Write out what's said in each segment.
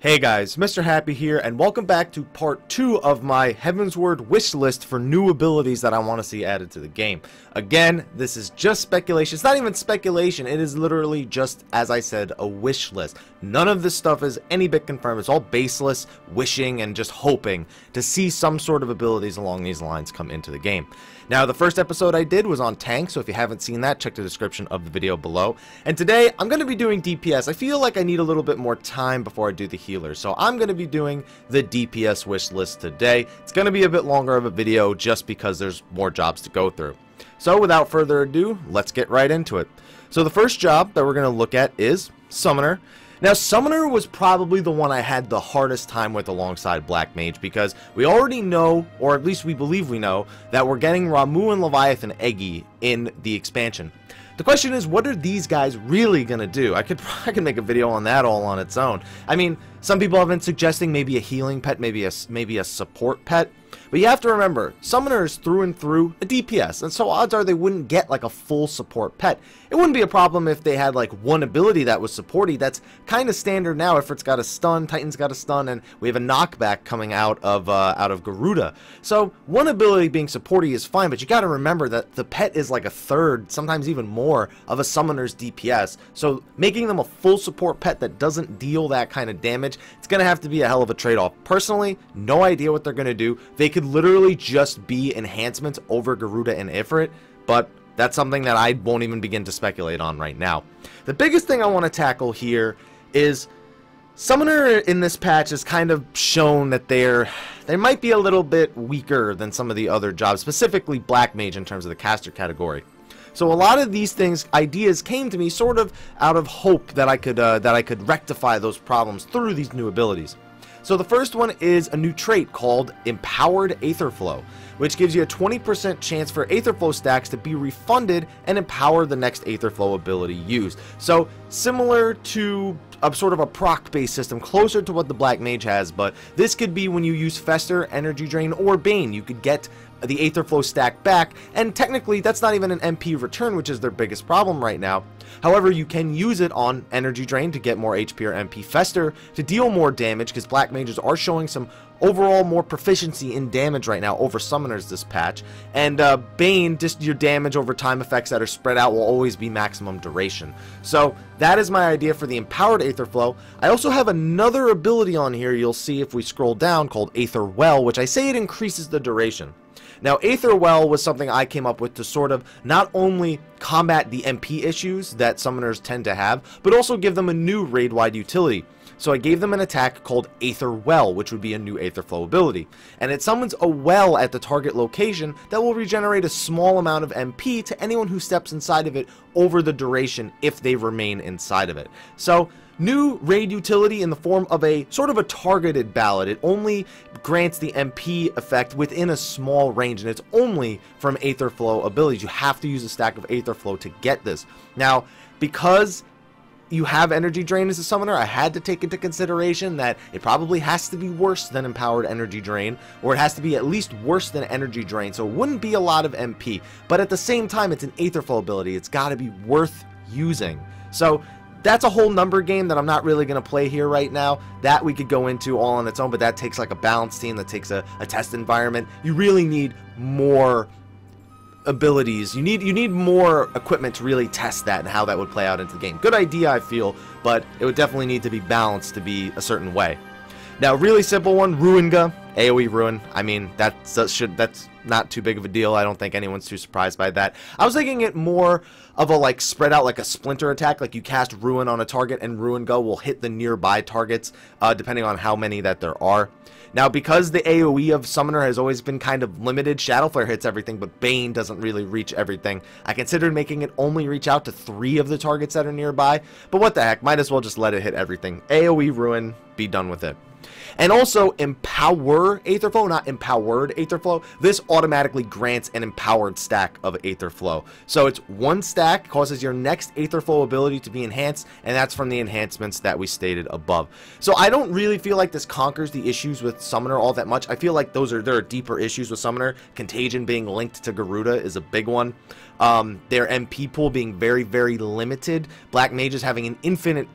Hey guys, Mr. Happy here, and welcome back to part 2 of my Heavensward wish list for new abilities that I want to see added to the game. Again, this is just speculation. It's not even speculation, it is literally just, as I said, a wish list. None of this stuff is any bit confirmed. It's all baseless, wishing, and just hoping to see some sort of abilities along these lines come into the game. Now, the first episode I did was on tank, so if you haven't seen that, check the description of the video below. And today, I'm going to be doing DPS. I feel like I need a little bit more time before I do the healers, so I'm going to be doing the DPS wish list today. It's going to be a bit longer of a video just because there's more jobs to go through. So without further ado, let's get right into it. So the first job that we're going to look at is Summoner. Now, Summoner was probably the one I had the hardest time with alongside Black Mage, because we already know, or at least we believe we know, that we're getting Ramuh and Leviathan Eggy in the expansion. The question is, what are these guys really going to do? I could make a video on that all on its own. I mean, some people have been suggesting maybe a healing pet, maybe a support pet. But you have to remember, Summoner is through and through a DPS, and so odds are they wouldn't get like a full support pet. It wouldn't be a problem if they had like one ability that was supporty. That's kind of standard now. Ifrit's got a stun, Titan's got a stun, and we have a knockback coming out of Garuda. So one ability being supporty is fine, but you got to remember that the pet is like a third, sometimes even more, of a Summoner's DPS. So making them a full support pet that doesn't deal that kind of damage, it's going to have to be a hell of a trade-off. Personally, no idea what they're going to do. They could literally just be enhancements over Garuda and Ifrit, but that's something that I won't even begin to speculate on right now. The biggest thing I want to tackle here is Summoner in this patch has kind of shown that they might be a little bit weaker than some of the other jobs, specifically Black Mage in terms of the caster category. So a lot of these ideas came to me sort of out of hope that I could rectify those problems through these new abilities. So the first one is a new trait called Empowered Aether Flow, which gives you a 20% chance for Aether Flow stacks to be refunded and empower the next Aether Flow ability used. So similar to a sort of a proc-based system, closer to what the Black Mage has, but this could be when you use Fester, Energy Drain, or Bane. You could get the Aether Flow stack back, and technically that's not even an MP return, which is their biggest problem right now. However, you can use it on Energy Drain to get more HP or MP Fester to deal more damage, because Black Mages are showing some overall more proficiency in damage right now over Summoners this patch, and Bane, just your damage over time effects that are spread out will always be maximum duration. So that is my idea for the Empowered Aether Flow. I also have another ability on here you'll see if we scroll down called Aether Well, which I say it increases the duration. Now, Aether Well was something I came up with to sort of not only combat the MP issues that Summoners tend to have, but also give them a new raid-wide utility. So I gave them an attack called Aether Well, which would be a new Aether Flow ability. And it summons a well at the target location that will regenerate a small amount of MP to anyone who steps inside of it over the duration if they remain inside of it. So new raid utility in the form of a sort of a targeted ballad. It only grants the MP effect within a small range, and it's only from Aether Flow abilities. You have to use a stack of Aether Flow to get this. Now, because you have Energy Drain as a Summoner, I had to take into consideration that it probably has to be worse than Empowered Energy Drain, or it has to be at least worse than Energy Drain, so it wouldn't be a lot of MP. But at the same time, it's an Aether Flow ability. It's got to be worth using. So that's a whole number game that I'm not really going to play here right now. That we could go into all on its own, but that takes like a balance team, that takes a test environment. You really need more abilities. You need more equipment to really test that and how that would play out into the game. Good idea, I feel, but it would definitely need to be balanced to be a certain way. Now, really simple one, Ruinga, AoE Ruin. I mean, that's not too big of a deal. I don't think anyone's too surprised by that. I was thinking it more of a like spread out, like a splinter attack, like you cast Ruin on a target and Ruinga will hit the nearby targets, depending on how many that there are. Now, because the AoE of Summoner has always been kind of limited, Shadowflare hits everything, but Bane doesn't really reach everything. I considered making it only reach out to 3 of the targets that are nearby, but what the heck, might as well just let it hit everything. AoE Ruin, be done with it. And also Empower Aether Flow, not Empowered Aether Flow. This automatically grants an empowered stack of Aether Flow. So it's 1 stack, causes your next Aether Flow ability to be enhanced, and that's from the enhancements that we stated above. So I don't really feel like this conquers the issues with Summoner all that much. I feel like there are deeper issues with Summoner. Contagion being linked to Garuda is a big one. their MP pool being very, very limited, black mages having an infinite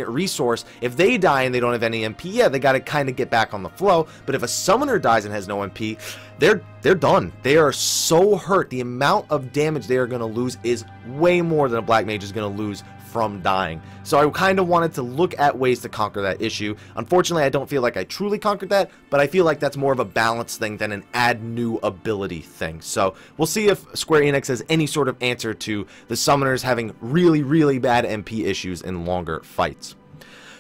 resource. If they die and they don't have any MP, yeah, they got to kind of get back on the flow. But if a summoner dies and has no MP, they're done. They are so hurt. The amount of damage they are going to lose is way more than a black mage is going to lose from dying. So I kind of wanted to look at ways to conquer that issue. Unfortunately, I don't feel like I truly conquered that, but I feel like that's more of a balance thing than an add new ability thing. So we'll see if Square Enix has any sort of answer to the summoners having really, really bad MP issues in longer fights.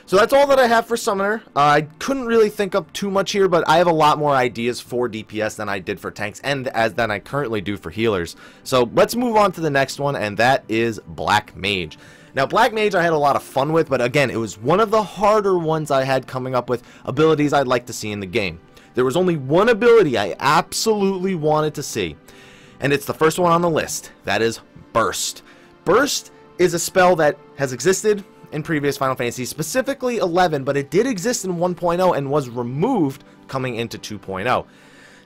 So that's all that I have for Summoner. I couldn't really think up too much here, but I have a lot more ideas for DPS than I did for tanks and than I currently do for healers. So let's move on to the next one, and that is Black Mage. Now, Black Mage I had a lot of fun with, but again, it was one of the harder ones I had coming up with abilities I'd like to see in the game. There was only one ability I absolutely wanted to see, and it's the first one on the list. That is Burst. Burst is a spell that has existed in previous Final Fantasy, specifically 11, but it did exist in 1.0 and was removed coming into 2.0.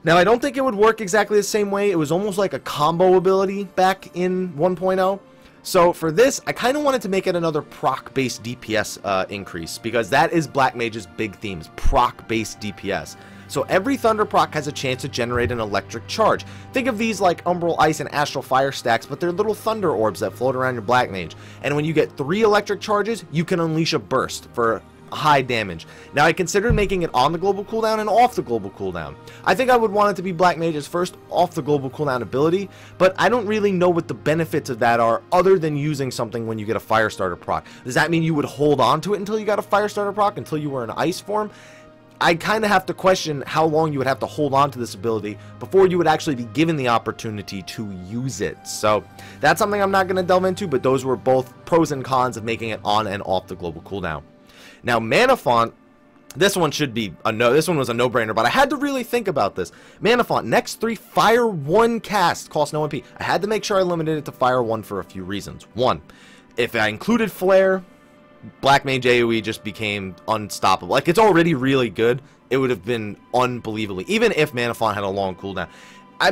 Now, I don't think it would work exactly the same way. It was almost like a combo ability back in 1.0. So for this, I kind of wanted to make it another proc-based DPS increase, because that is Black Mage's big themes, proc-based DPS. So every Thunder proc has a chance to generate an electric charge. Think of these like Umbral Ice and Astral Fire stacks, but they're little thunder orbs that float around your Black Mage. And when you get 3 electric charges, you can unleash a burst for high damage. Now, I considered making it on the global cooldown and off the global cooldown. I think I would want it to be Black Mage's first off the global cooldown ability, but I don't really know what the benefits of that are other than using something when you get a Firestarter proc. Does that mean you would hold on to it until you got a Firestarter proc, until you were in ice form? I kind of have to question how long you would have to hold on to this ability before you would actually be given the opportunity to use it. So that's something I'm not going to delve into, but those were both pros and cons of making it on and off the global cooldown. Now, Mana Font, this one should be this one was a no-brainer, but I had to really think about this. Mana Font, next 3 Fire 1 cast cost no MP. I had to make sure I limited it to Fire 1 for a few reasons. 1, if I included Flare, Black Mage AoE just became unstoppable. Like, it's already really good. It would have been unbelievably, even if Mana Font had a long cooldown.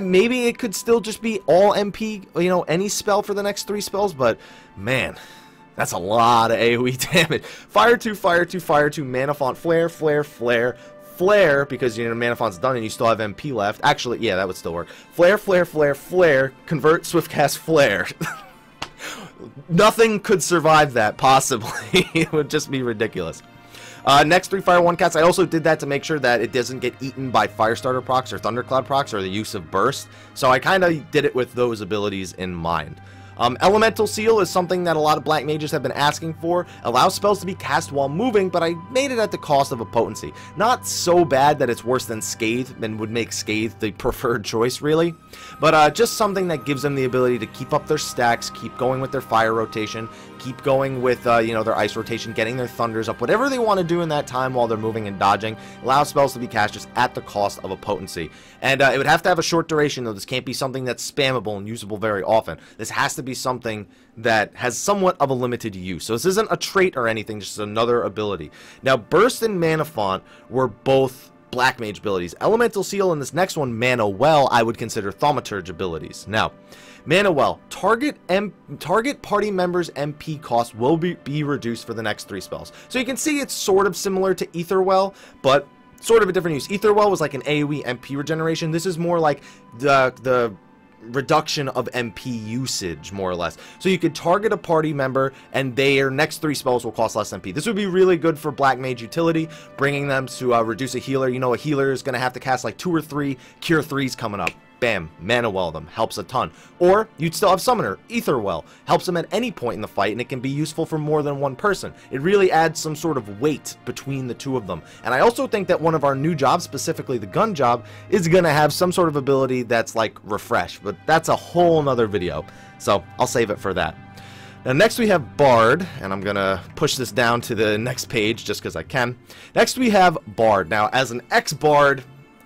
Maybe it could still just be all MP, any spell for the next 3 spells, but man, that's a lot of AoE damage. Fire 2, Fire 2, Fire 2, Mana Font, Flare, Flare, Flare, Flare, because Mana Font's done and you still have MP left. Actually, yeah, that would still work. Flare, Flare, Flare, Flare, convert, Swiftcast, Flare. Nothing could survive that, possibly. It would just be ridiculous. Next 3 Fire 1 casts, I also did that to make sure that it doesn't get eaten by Firestarter procs or Thundercloud procs or the use of Burst. So I kind of did it with those abilities in mind. Elemental Seal is something that a lot of Black Mages have been asking for. Allows spells to be cast while moving, but I made it at the cost of a potency. Not so bad that it's worse than Scathe and would make Scathe the preferred choice, really. But just something that gives them the ability to keep up their stacks, keep going with their fire rotation, keep going with their ice rotation, getting their thunders up, whatever they want to do in that time while they're moving and dodging. Allows spells to be cast just at the cost of a potency. And it would have to have a short duration, though. This can't be something that's spammable and usable very often. This has to be something that has somewhat of a limited use. So this isn't a trait or anything, just another ability. Now, Burst and Mana Font were both Black Mage abilities. Elemental Seal and this next one, Mana Well, I would consider Thaumaturge abilities. Now, Mana Well, target party members' MP cost will be reduced for the next 3 spells. So you can see it's sort of similar to Aether Well, but sort of a different use. Aether Well was like an AoE MP regeneration. This is more like the reduction of MP usage, more or less. So you could target a party member and their next 3 spells will cost less MP. This would be really good for Black Mage utility, bringing them to reduce a healer. A healer is going to have to cast like 2 or 3 Cure 3s coming up. Bam, Mana Well them, helps a ton. Or you'd still have Summoner, Aether Well, helps them at any point in the fight, and it can be useful for more than one person. It really adds some sort of weight between the 2 of them. And I also think that one of our new jobs, specifically the gun job, is going to have some sort of ability that's like Refresh, but that's a whole nother video, so I'll save it for that. Now, next we have Bard, and I'm going to push this down to the next page just because I can. Next we have Bard. Now, as an ex-Bard,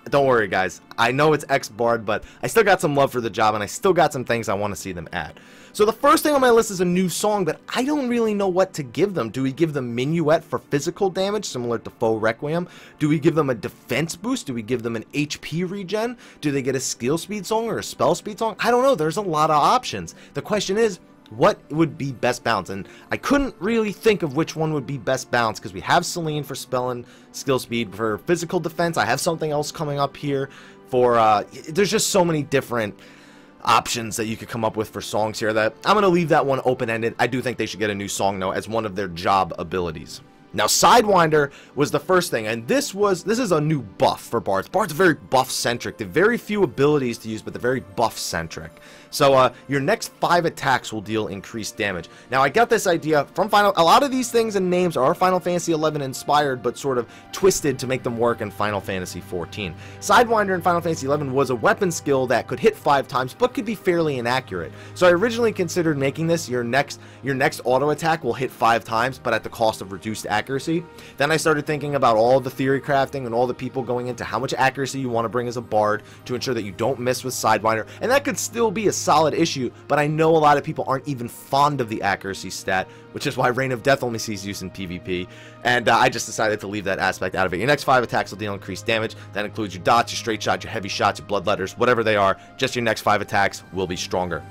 don't worry, guys. I know it's ex-Bard, but I still got some love for the job, and I still got some things I want to see them add. So the first thing on my list is a new song that I don't really know what to give them. Do we give them Minuet for physical damage, similar to Foe Requiem? Do we give them a defense boost? Do we give them an HP regen? Do they get a skill speed song or a spell speed song? I don't know. There's a lot of options. The question is, what would be best balance? And I couldn't really think of which one would be best balance, because we have Celine for spell and skill speed. For physical defense, I have something else coming up here for there's just so many different options that you could come up with for songs here that I'm going to leave that one open-ended. I do think they should get a new song, though, as one of their job abilities. Now, Sidewinder was the first thing, and this is a new buff for Bards. Bards are very buff-centric. They have very few abilities to use, but they're very buff-centric. So, your next 5 attacks will deal increased damage. Now, I got this idea from a lot of these things and names are Final Fantasy XI inspired, but sort of twisted to make them work in Final Fantasy XIV. Sidewinder in Final Fantasy XI was a weapon skill that could hit 5 times, but could be fairly inaccurate. So I originally considered making this your next auto attack will hit 5 times, but at the cost of reduced accuracy. Then I started thinking about all the theory crafting and all the people going into how much accuracy you want to bring as a Bard to ensure that you don't miss with Sidewinder, and that could still be a solid issue, but I know a lot of people aren't even fond of the accuracy stat, which is why Reign of Death only sees use in PvP, and I just decided to leave that aspect out of it. Your next 5 attacks will deal increased damage. That includes your dots, your straight shot, your heavy shots, your bloodletters, whatever they are. Just your next 5 attacks will be stronger.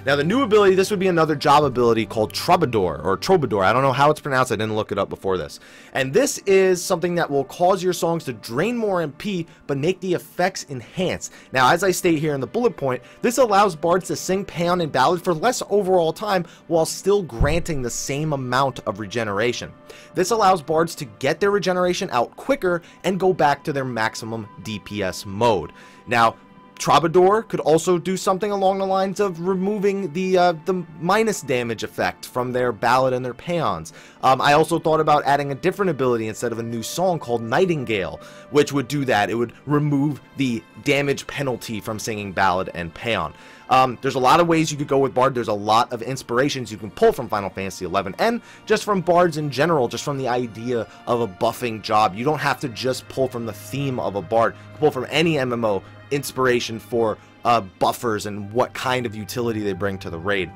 Now, the new ability, this would be another job ability called Troubadour, or Troubadour. I don't know how it's pronounced. I didn't look it up before this. And this is something that will cause your songs to drain more MP, but make the effects enhanced. Now, as I state here in the bullet point, this allows Bards to sing Paean and Ballad for less overall time, while still granting the same amount of regeneration. This allows Bards to get their regeneration out quicker and go back to their maximum DPS mode. Now, Troubadour could also do something along the lines of removing the minus damage effect from their Ballad and their Paeans. I also thought about adding a different ability instead of a new song called Nightingale, which would do that. It would remove the damage penalty from singing Ballad and Paean. There's a lot of ways you could go with Bard. There's a lot of inspirations you can pull from Final Fantasy XI, and just from Bards in general, just from the idea of a buffing job. You don't have to just pull from the theme of a Bard. You can pull from any MMO inspiration for buffers and what kind of utility they bring to the raid.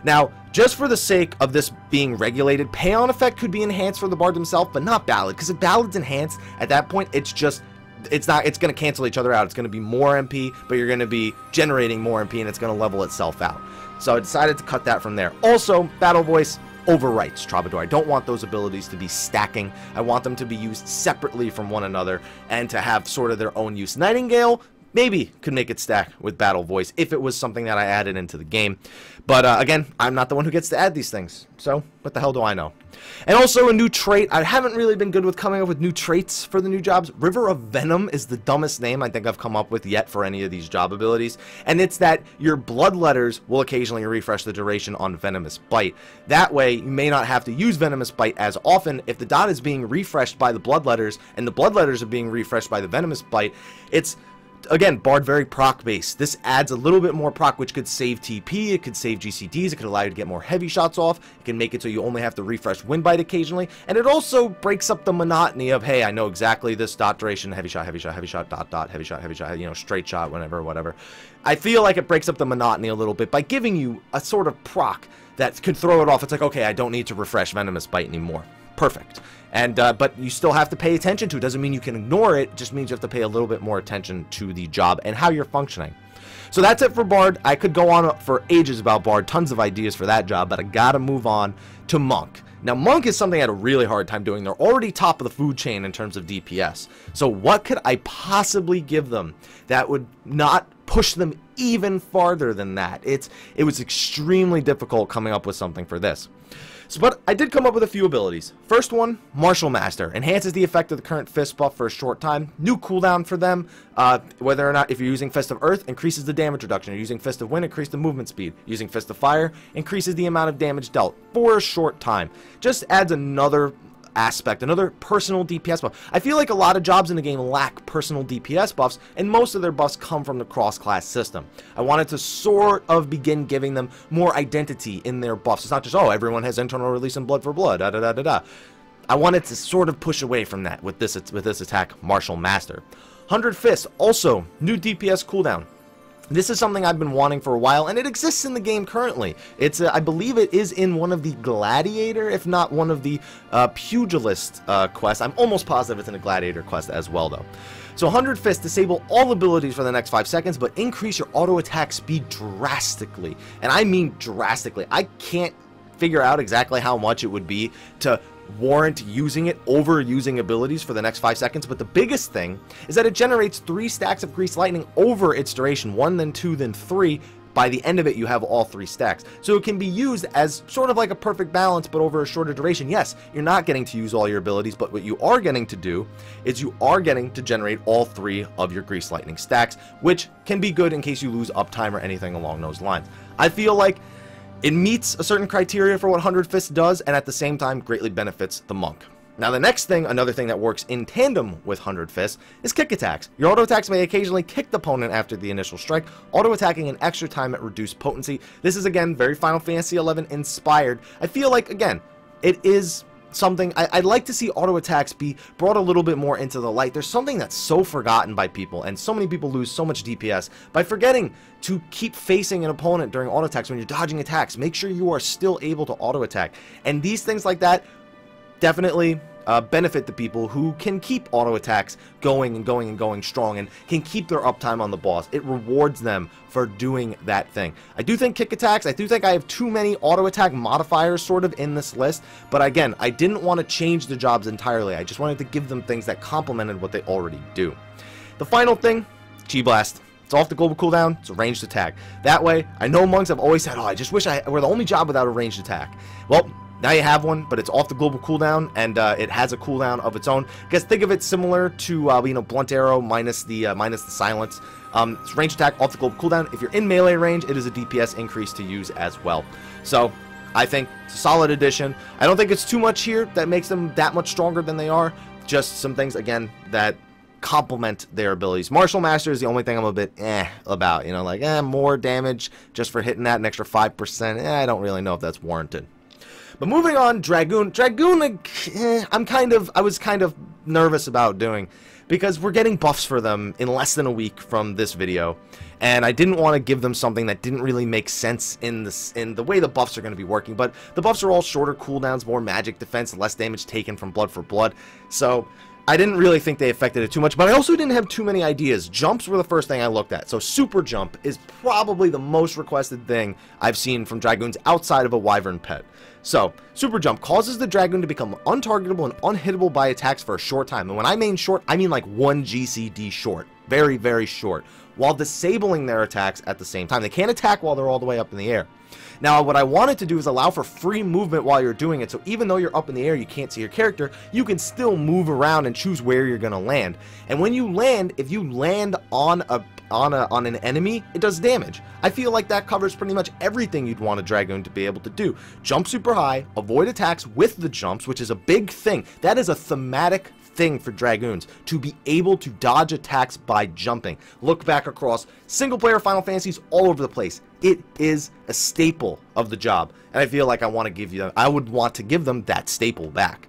Now, just for the sake of this being regulated, Paean effect could be enhanced for the Bard himself, but not Ballad, because if Ballad's enhanced, at that point, it's going to cancel each other out. It's going to be more MP, but you're going to be generating more MP, and it's going to level itself out. So I decided to cut that from there. Also, Battle Voice overwrites Troubadour. I don't want those abilities to be stacking. I want them to be used separately from one another and to have sort of their own use. Nightingale maybe could make it stack with Battle Voice if it was something that I added into the game. But again, I'm not the one who gets to add these things, so what the hell do I know? And also a new trait. I haven't really been good with coming up with new traits for the new jobs. River of Venom is the dumbest name I think I've come up with yet for any of these job abilities, and it's that your bloodletters will occasionally refresh the duration on Venomous Bite. That way, you may not have to use Venomous Bite as often. If the dot is being refreshed by the bloodletters, and the bloodletters are being refreshed by the Venomous Bite, it's again, Bard very proc based. This adds a little bit more proc, which could save TP, it could save GCDs, it could allow you to get more heavy shots off, it can make it so you only have to refresh Wind Bite occasionally, and it also breaks up the monotony of, hey, I know exactly this dot duration, heavy shot, dot, dot, heavy shot, you know, straight shot, whatever. I feel like it breaks up the monotony a little bit by giving you a sort of proc that could throw it off. It's like, okay, I don't need to refresh Venomous Bite anymore. Perfect. And but you still have to pay attention to it. Doesn't mean you can ignore it. It just means you have to pay a little bit more attention to the job and how you're functioning. So that's it for Bard. I could go on for ages about Bard, tons of ideas for that job, but I gotta move on to Monk. Now, Monk is something I had a really hard time doing. They're already top of the food chain in terms of DPS. So what could I possibly give them that would not push them even farther than that? It was extremely difficult coming up with something for this. So, but I did come up with a few abilities. First one, Martial Master. Enhances the effect of the current fist buff for a short time. New cooldown for them. Whether or not, if you're using Fist of Earth, increases the damage reduction. You're using Fist of Wind, increase the movement speed. Using Fist of Fire, increases the amount of damage dealt for a short time. Just adds another aspect, another personal DPS buff. I feel like a lot of jobs in the game lack personal DPS buffs, and most of their buffs come from the cross-class system. I wanted to sort of begin giving them more identity in their buffs. It's not just, oh, everyone has internal release and blood for blood, I wanted to sort of push away from that with this attack, Martial Master. 100 Fist, also new DPS cooldown. This is something I've been wanting for a while, and it exists in the game currently. It's, I believe it is in one of the Gladiator, if not one of the Pugilist quests. I'm almost positive it's in a Gladiator quest as well, though. So 100 Fist, disable all abilities for the next 5 seconds, but increase your auto attack speed drastically. And I mean drastically. I can't figure out exactly how much it would be to warrant using it over using abilities for the next 5 seconds, but the biggest thing is that it generates 3 stacks of Grease Lightning over its duration, 1, then 2, then 3. By the end of it, you have all 3 stacks. So it can be used as sort of like a perfect balance, but over a shorter duration. Yes, you're not getting to use all your abilities, but what you are getting to do is you are getting to generate all 3 of your Grease Lightning stacks, which can be good in case you lose uptime or anything along those lines. I feel like it meets a certain criteria for what 100 Fist does, and at the same time greatly benefits the monk. Now the next thing, another thing that works in tandem with 100 Fist, is kick attacks. Your auto attacks may occasionally kick the opponent after the initial strike, auto attacking an extra time at reduced potency. This is again very Final Fantasy XI inspired. I feel like, again, it is something I'd like to see auto attacks be brought a little bit more into the light. There's something that's so forgotten by people, and so many people lose so much DPS by forgetting to keep facing an opponent during auto attacks when you're dodging attacks. Make sure you are still able to auto attack, and these things like that definitely benefit the people who can keep auto attacks going and going and going strong and can keep their uptime on the boss. It rewards them for doing that thing. I do think kick attacks, I do think I have too many auto attack modifiers sort of in this list, but again, I didn't want to change the jobs entirely. I just wanted to give them things that complemented what they already do. The final thing, Chi Blast. It's off the global cooldown, it's a ranged attack. That way, I know monks have always said, oh, I just wish I were the only job without a ranged attack. Well, now you have one, but it's off the global cooldown, and it has a cooldown of its own. I guess think of it similar to you know, Blunt Arrow minus the silence. It's range attack off the global cooldown. If you're in melee range, it is a DPS increase to use as well. So I think it's a solid addition. I don't think it's too much here that makes them that much stronger than they are. Just some things again that complement their abilities. Martial Master is the only thing I'm a bit about. You know, like more damage just for hitting that an extra 5%. I don't really know if that's warranted. But moving on, Dragoon. Dragoon, I was kind of nervous about doing, because we're getting buffs for them in less than a week from this video, and I didn't want to give them something that didn't really make sense in the way the buffs are going to be working. But the buffs are all shorter cooldowns, more magic defense, less damage taken from blood for blood. So I didn't really think they affected it too much, but I also didn't have too many ideas. Jumps were the first thing I looked at. So Super Jump is probably the most requested thing I've seen from Dragoons outside of a Wyvern pet. So, Super Jump causes the Dragoon to become untargetable and unhittable by attacks for a short time. And when I mean short, I mean like 1 GCD short. Very, very short. While disabling their attacks at the same time. They can't attack while they're all the way up in the air. Now, what I wanted to do is allow for free movement while you're doing it. So even though you're up in the air, you can't see your character, you can still move around and choose where you're going to land. And when you land, if you land on an enemy, it does damage. I feel like that covers pretty much everything you'd want a Dragoon to be able to do. Jump super high, avoid attacks with the jumps, which is a big thing. That is a thematic thing for Dragoons, to be able to dodge attacks by jumping. Look back across single-player Final Fantasies all over the place. It is a staple of the job, and I feel like I would want to give them that staple back.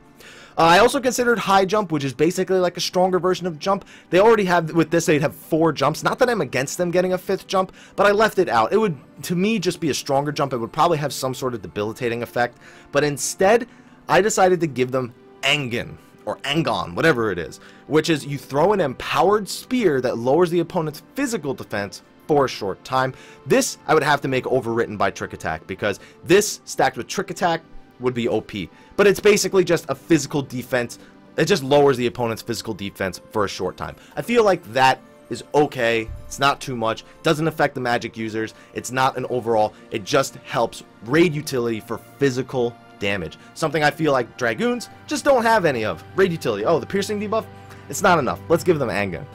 I also considered high jump, which is basically like a stronger version of jump. They already have, with this, they'd have 4 jumps. Not that I'm against them getting a 5th jump, but I left it out. It would, to me, just be a stronger jump. It would probably have some sort of debilitating effect, but instead, I decided to give them Angon, or Angon, whatever it is, which is you throw an empowered spear that lowers the opponent's physical defense for a short time. This, I would have to make overwritten by Trick Attack, because this, stacked with Trick Attack, would be OP. But it's basically just a physical defense. It just lowers the opponent's physical defense for a short time. I feel like that is okay. It's not too much. Doesn't affect the magic users. It's not an overall. It just helps raid utility for physical damage. Something I feel like Dragoons just don't have any of. Raid utility. Oh, the piercing debuff? It's not enough. Let's give them Angon.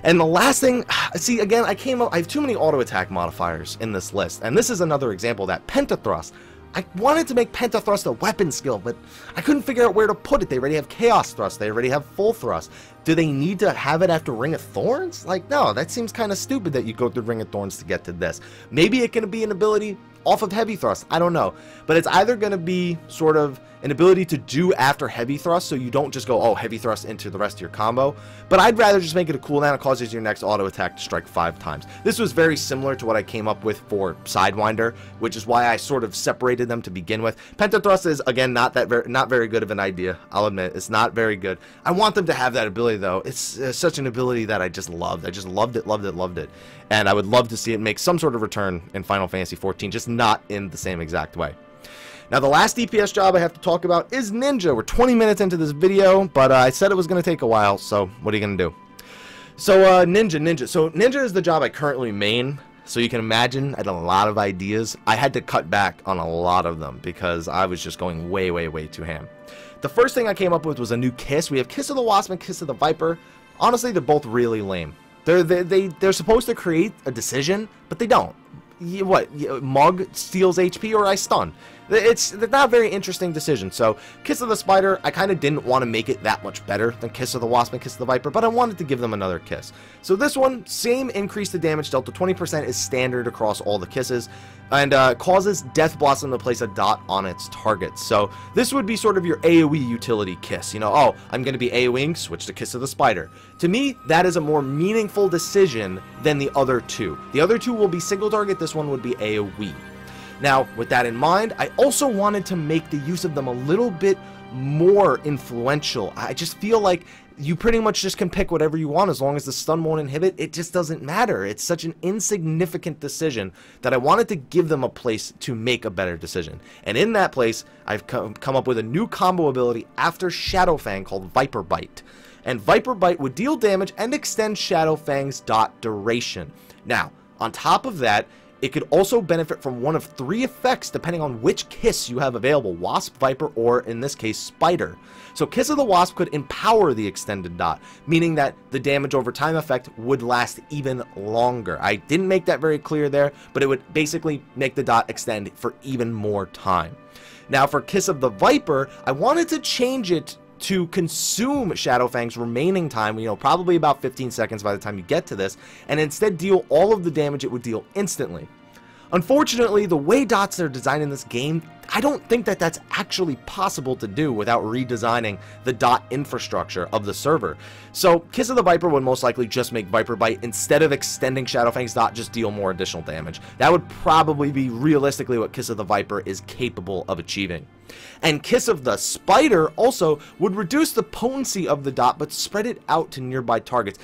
And the last thing, see, again, I have too many auto attack modifiers in this list. And this is another example of that. Penta Thrust. I wanted to make Penta Thrust a weapon skill, but I couldn't figure out where to put it. They already have Chaos Thrust. They already have Full Thrust. Do they need to have it after Ring of Thorns? Like, no, that seems kind of stupid that you go through Ring of Thorns to get to this. Maybe it can be an ability off of Heavy Thrust. I don't know. But it's either going to be sort of an ability to do after heavy thrust, so you don't just go, oh, heavy thrust into the rest of your combo. But I'd rather just make it a cooldown. It causes your next auto attack to strike 5 times. This was very similar to what I came up with for Sidewinder, which is why I sort of separated them to begin with. Penta Thrust is, again, not very good of an idea. I'll admit, it's not very good. I want them to have that ability, though. It's such an ability that I just loved. I just loved it, loved it, loved it. And I would love to see it make some sort of return in Final Fantasy XIV, just not in the same exact way. Now, the last DPS job I have to talk about is Ninja. We're 20 minutes into this video, but I said it was going to take a while, so what are you going to do? So, Ninja. So, Ninja is the job I currently main, so you can imagine I had a lot of ideas. I had to cut back on a lot of them because I was just going way, way, way too ham. The first thing I came up with was a new Kiss. We have Kiss of the Wasp and Kiss of the Viper. Honestly, they're both really lame. They're supposed to create a decision, but they don't. Mug steals HP or I stun. It's not a very interesting decision. So Kiss of the Spider, I kind of didn't want to make it that much better than Kiss of the Wasp and Kiss of the Viper, but I wanted to give them another kiss. So this one, same increase to damage delta, 20% is standard across all the kisses, and causes Death Blossom to place a dot on its target. So this would be sort of your AoE utility kiss. You know, oh, I'm going to be AoEing, switch to Kiss of the Spider. To me, that is a more meaningful decision than the other two. The other two will be single target, this one would be AoE. Now, with that in mind, I also wanted to make the use of them a little bit more influential. I just feel like you pretty much just can pick whatever you want as long as the stun won't inhibit. It just doesn't matter. It's such an insignificant decision that I wanted to give them a place to make a better decision. And in that place, I've come up with a new combo ability after Shadowfang called Viper Bite. And Viper Bite would deal damage and extend Shadowfang's dot duration. Now, on top of that, it could also benefit from one of 3 effects depending on which Kiss you have available, Wasp, Viper, or in this case, Spider. So Kiss of the Wasp could empower the extended dot, meaning that the damage over time effect would last even longer. I didn't make that very clear there, but it would basically make the dot extend for even more time. Now for Kiss of the Viper, I wanted to change it to consume Shadowfang's remaining time, you know, probably about 15 seconds by the time you get to this, and instead deal all of the damage it would deal instantly. Unfortunately, the way dots are designed in this game, I don't think that that's actually possible to do without redesigning the dot infrastructure of the server. So Kiss of the Viper would most likely just make Viper Bite, instead of extending Shadowfang's dot, just deal more additional damage. That would probably be realistically what Kiss of the Viper is capable of achieving. And Kiss of the Spider also would reduce the potency of the dot, but spread it out to nearby targets.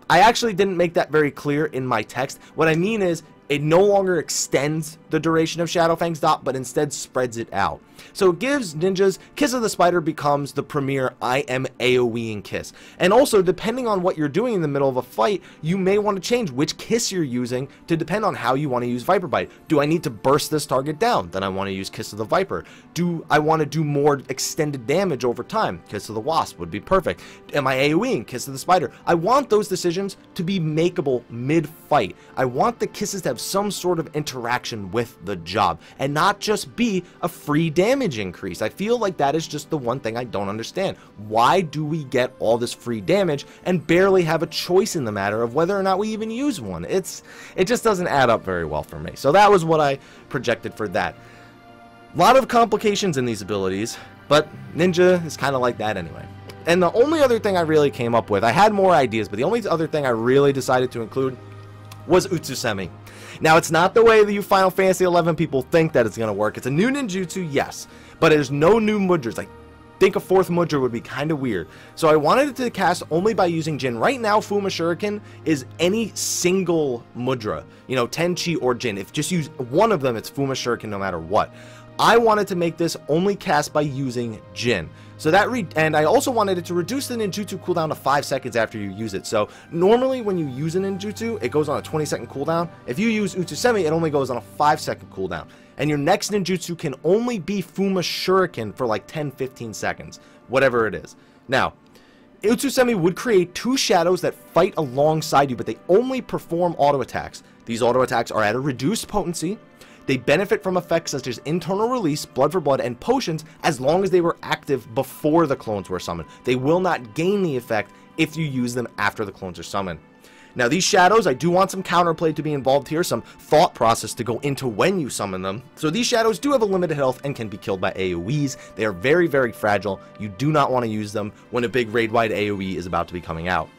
I actually didn't make that very clear in my text. What I mean is, it no longer extends the duration of Shadowfang's dot, but instead spreads it out. So it gives ninjas, Kiss of the Spider becomes the premier I am AoEing Kiss. And also, depending on what you're doing in the middle of a fight, you may want to change which Kiss you're using to depend on how you want to use Viper Bite. Do I need to burst this target down? Then I want to use Kiss of the Viper. Do I want to do more extended damage over time? Kiss of the Wasp would be perfect. Am I AoEing? Kiss of the Spider. I want those decisions to be makeable mid-fight. I want the kisses to have some sort of interaction with the job and not just be a free damage increase. I feel like that is just the one thing I don't understand. Why do we get all this free damage and barely have a choice in the matter of whether or not we even use one? It just doesn't add up very well for me. So that was what I projected for that. A lot of complications in these abilities, but Ninja is kind of like that anyway. And the only other thing I really came up with, I had more ideas, but the only other thing I really decided to include was Utsusemi. Now, it's not the way that you Final Fantasy XI people think that it's going to work. It's a new ninjutsu, yes, but there's no new mudras. I think a 4th mudra would be kind of weird. So I wanted it to cast only by using Jin. Right now, Fuma Shuriken is any single mudra, you know, Tenchi or Jin. If just use one of them, it's Fuma Shuriken no matter what. I wanted to make this only cast by using Jin. So that and I also wanted it to reduce the ninjutsu cooldown to 5 seconds after you use it. So normally when you use a ninjutsu, it goes on a 20-second cooldown. If you use Utsusemi, it only goes on a 5-second cooldown. And your next ninjutsu can only be Fuma Shuriken for like 10-15 seconds, whatever it is. Now, Utsusemi would create 2 shadows that fight alongside you, but they only perform auto attacks. These auto attacks are at a reduced potency. They benefit from effects such as internal release, blood for blood, and potions as long as they were active before the clones were summoned. They will not gain the effect if you use them after the clones are summoned. Now these shadows, I do want some counterplay to be involved here, some thought process to go into when you summon them. So these shadows do have a limited health and can be killed by AoEs. They are very, very fragile. You do not want to use them when a big raid-wide AoE is about to be coming out.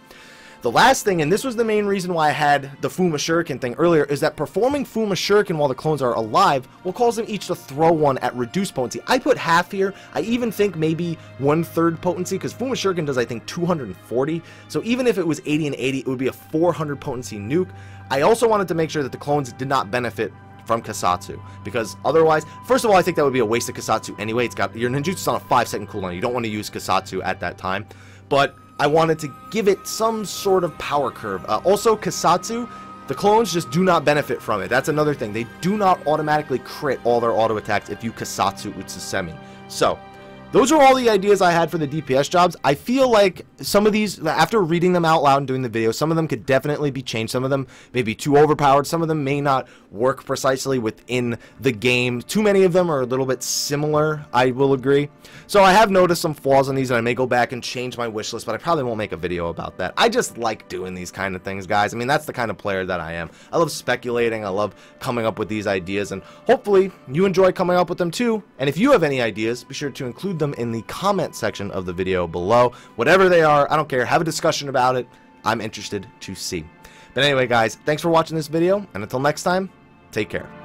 The last thing, and this was the main reason why I had the Fuma Shuriken thing earlier, is that performing Fuma Shuriken while the clones are alive will cause them each to throw one at reduced potency. I put half here. I even think maybe 1/3 potency, because Fuma Shuriken does, I think, 240. So even if it was 80 and 80, it would be a 400 potency nuke. I also wanted to make sure that the clones did not benefit from Kasatsu, because otherwise, first of all, I think that would be a waste of Kasatsu anyway. It's got your ninjutsu's on a 5-second cooldown. You don't want to use Kasatsu at that time, but I wanted to give it some sort of power curve. Also, Kasatsu, the clones just do not benefit from it. That's another thing. They do not automatically crit all their auto attacks if you Kasatsu Utsusemi. So, those are all the ideas I had for the DPS jobs. I feel like some of these, after reading them out loud and doing the video, some of them could definitely be changed. Some of them may be too overpowered. Some of them may not work precisely within the game. Too many of them are a little bit similar, I will agree. So I have noticed some flaws in these, and I may go back and change my wish list, but I probably won't make a video about that. I just like doing these kind of things, guys. I mean, that's the kind of player that I am. I love speculating. I love coming up with these ideas, and hopefully you enjoy coming up with them too. And if you have any ideas, be sure to include them in the comment section of the video below. Whatever they are, I don't care. Have a discussion about it. I'm interested to see. But anyway, guys, thanks for watching this video, and until next time, take care.